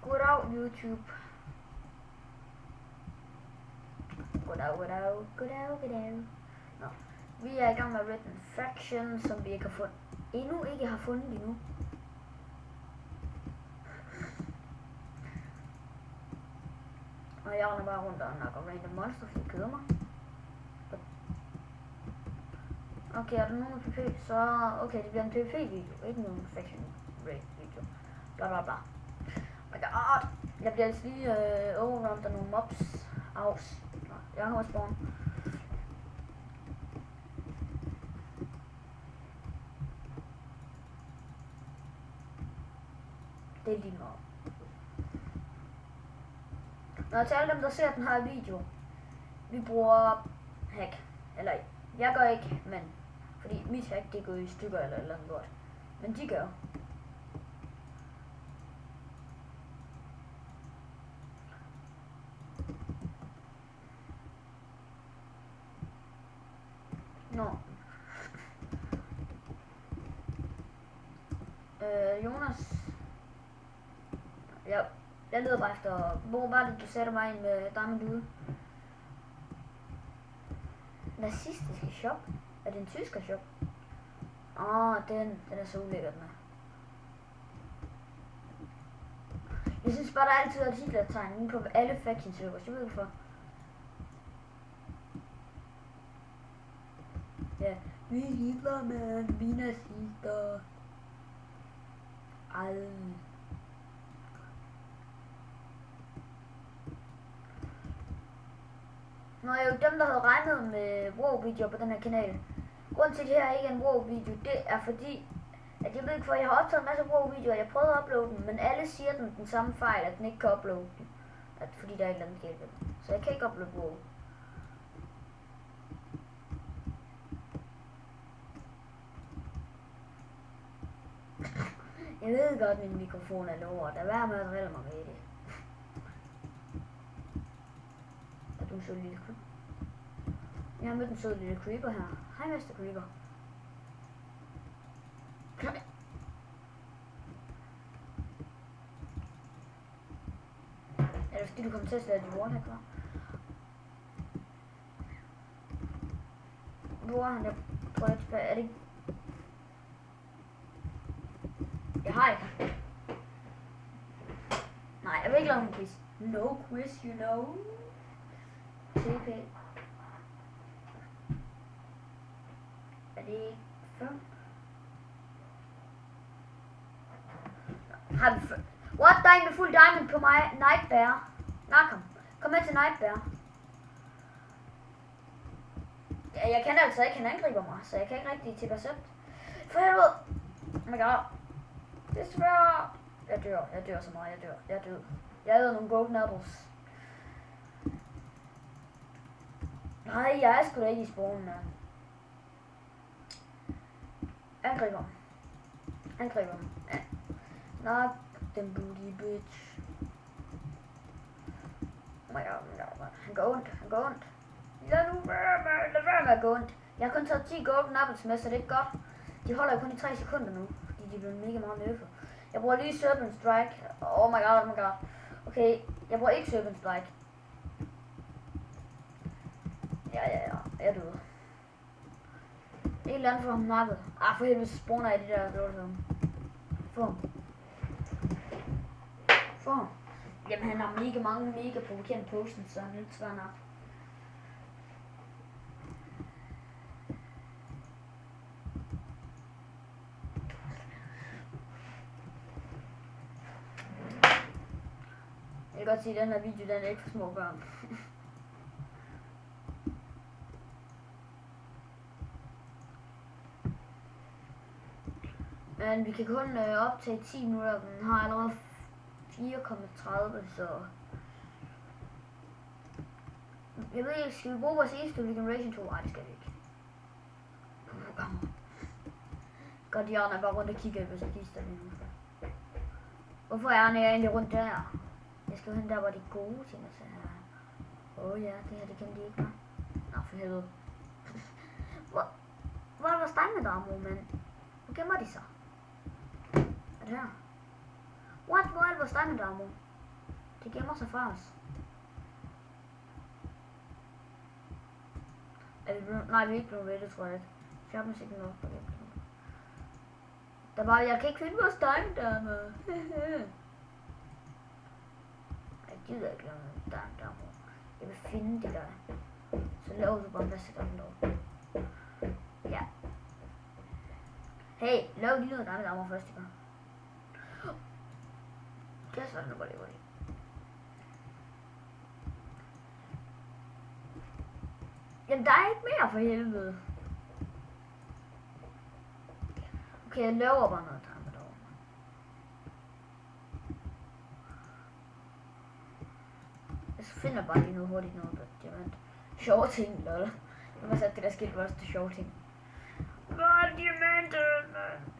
Goddag, YouTube. Goddag. Nå. Vi er i gang med Red Faction, som vi ikke har fundet. Ikke har fundet endnu. Og jeg render bare rundt og nakker random monster, fordi det køder mig. Okay, er der nogen PvP? Så okay, det bliver en PvP-video, ikke nogen Faction Raid-video. Bla bla bla. My god! Jeg bliver altså lige overrundet af nogle mobs. Aus. Jeg har også spawn. Det er lige meget. Når til alle dem, der ser den her video, vi bruger hack. Eller jeg gør ikke, men fordi mit hack det går i stykker eller andet godt. Men de gør. Nå. Jonas. Ja, jeg leder bare efter, hvor var det du satte mig ind med Diamond Dude? Nazistiske shop? Er det en tysker shop? Den er så ulækkert med. Jeg synes bare der altid er et Hitler-tegn inde på alle faction servers, jeg ved hvorfor. Ja, vi er Hitler, man, vi er nazister. Ej. Nå, jeg er jo dem, der havde regnet med WoW-videoer på den her kanal. Grunden til, at det her ikke er en WoW-video, det er fordi, at jeg ved ikke, for jeg har optaget en masse WoW-videoer, jeg prøvede at uploade den, men alle siger den samme fejl, at den ikke kan uploade den. Fordi der er et eller andet galt ved den. Så jeg kan ikke uploade WoW. Jeg ved godt, min mikrofon er lort. Lad være med at drille mig med det. Er du en sød lille creeper? Jeg har mødt en sød lille creeper her. Hej, Mester Creeper. Er det fordi, du kommer til at slæde dit wallhack, hva'? Hvor er han? Jeg prøver ikke tilbage. Er det ikke? Jeg har ikke. Nej, jeg vil ikke lave en quiz. No quiz, you know. TP. Er det ikke før? Har vi før? What? Der er en med fuld diamond på mig. Nightbear. Kom. Kom med til Nightbear. Ja, jeg kan altså ikke, han angriber mig, så jeg kan ikke rigtig tilpasse. For helvede. Oh my god. Desværre. Jeg dør så meget, jeg dør. Jeg æder nogle golden apples. Nej, jeg er sgu da ikke i spawnen, mand. Angriber. Ja. Knock them booty, bitch. Oh my god. Han går ondt. Lad være med at gå ondt. Jeg har kun taget 10 golden apples med, så det er ikke godt. De holder jo kun i 3 sekunder nu, fordi de bliver mega meget nerfed. Jeg bruger lige Serpent Strike. Oh my god. Okay, jeg bruger ikke Serpent Strike. Ja, jeg døde. Et eller andet for ham nappet. For helvede, så spawner jeg de der lortefilm. Få ham. Jamen, han har mega provokerende potions, så han er lidt svær nok. Jeg kan godt sige, at den her video, den er ikke for små børn. Men vi kan kun optage 10 minutter, den har allerede 4,30, så... Jeg ved ikke, skal vi bruge vores eneste regeneration tool? Nej, det skal vi ikke. Godt, Jørgen er bare rundt og kigger på kister lige nu. Hvorfor er han egentlig rundt der? Jeg skal jo hen der, hvor de gode ting er så her. Ja, det her, det kan de ikke, hva'? Nå, for helvede. Hvor er vores diamond armor, mand? Hvor gemmer de sig? Er det her? What? Hvor er det vores diamond armor? Det gemmer sig fra os. Er vi blevet... Nej, vi er ikke blevet ved det, tror jeg ikke. Jeg har ikke noget på det. Der var... Jeg kan ikke finde vores dime-dame. Jeg gider ikke lave noget dime-dame. Jeg vil finde det der. Så laver du bare næste gang lov. Ja. Hey, lav lige noget dime-dame først, ikke? Det er sådan, nu går det. Jamen, der er ikke mere for helvede. Okay, jeg laver bare noget dame derovre. Jeg finder bare lige noget hurtigt noget diamant. Sjove ting, lol. Jeg har sat det der skilt også til sjove ting. Hvad er diamantet, mand?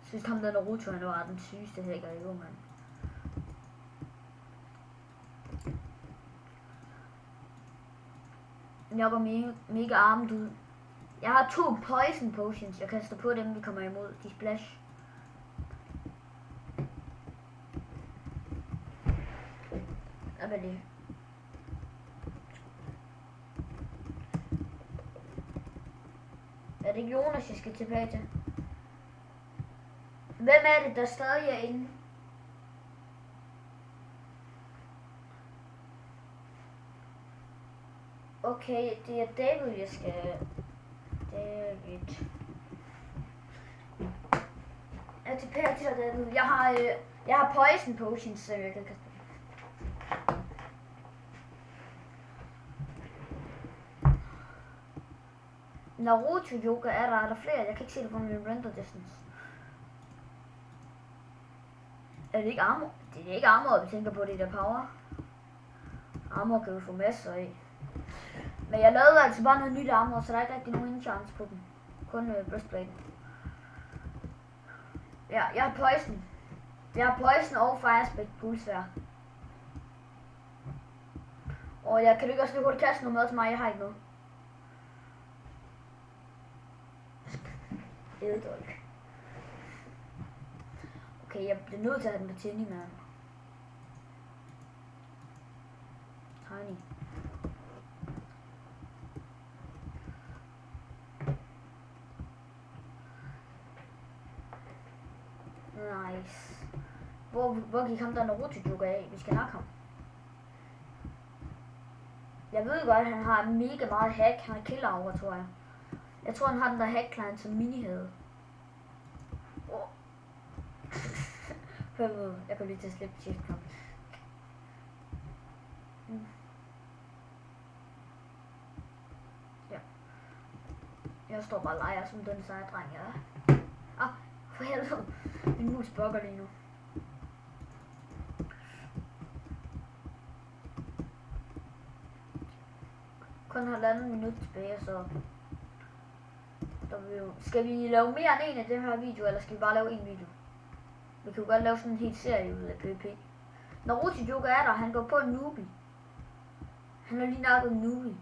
Jeg synes ham der Naruto, han var den sygeste hacker i år, mand. Jeg går mega armet ud. Jeg har 2 poison potions, jeg kaster på dem, vi kommer imod. De splash. Hvad er det? Er det ikke Jonas, jeg skal tilbage til? Hvem er det, der stadig er inde? Okay, det er David, jeg skal... David. Jeg tilbage til David. Jeg har poison potions, så jeg kan kaste. Naruto Joker er der flere? Jeg kan ikke se det på min render distance. Er det ikke armor? Det er ikke armor, vi tænker på det der power. Armor kan vi få masser af. Men jeg lavede altså bare noget nyt armor, så der er ikke rigtig nogen enchants på dem. Kun breastplate. Ja, jeg har poison. Jeg har poison og firespect guldsvær. Og jeg kan du ikke også lige hurtigt kaste noget mad til mig? Jeg har ikke noget. Eddolk. Okay, jeg bliver nødt til at have den på Tiny, man. Tiny. Nice. Hvor gik ham der Naruto Joker af? Vi skal nakke ham. Jeg ved godt, at han har mega meget hack. Han er killer over, tror jeg. Jeg tror, han har den der hack-client som mini havde. Jeg kan lige til at slippe shift knap. Ja. Jeg står bare og leger som den seje dreng, jeg er. Ah, for helvede. Min mus bugger lige nu. Kun 1,5 minut tilbage, så... Skal vi lave mere end en af den her video, eller skal vi bare lave en video? Vi kan jo godt lave sådan en helt serie ud af PvP. Naruto Joker er der, han går på en noobie. Han har lige nakket en noobie.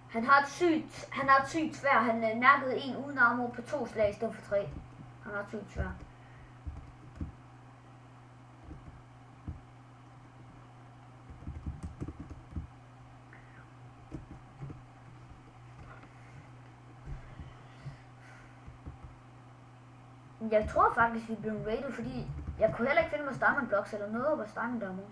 Han har et sygt svær. Han nakkede en uden armor på 2 slag i stedet for 3. Han har et sygt svær. Jeg tror faktisk, vi blev rated, fordi jeg kunne heller ikke finde vores diamond blocks eller noget af vores diamond armor.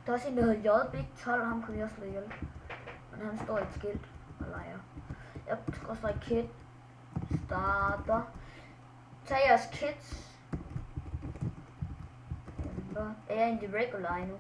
Der er også en, der hedder J Big 12, ham kunne vi også slå ihjel. Men han står i et skilt og leger. Jeg skal også lege kit. Starter. Tag jeres kits. Er jeg egentlig regular endnu?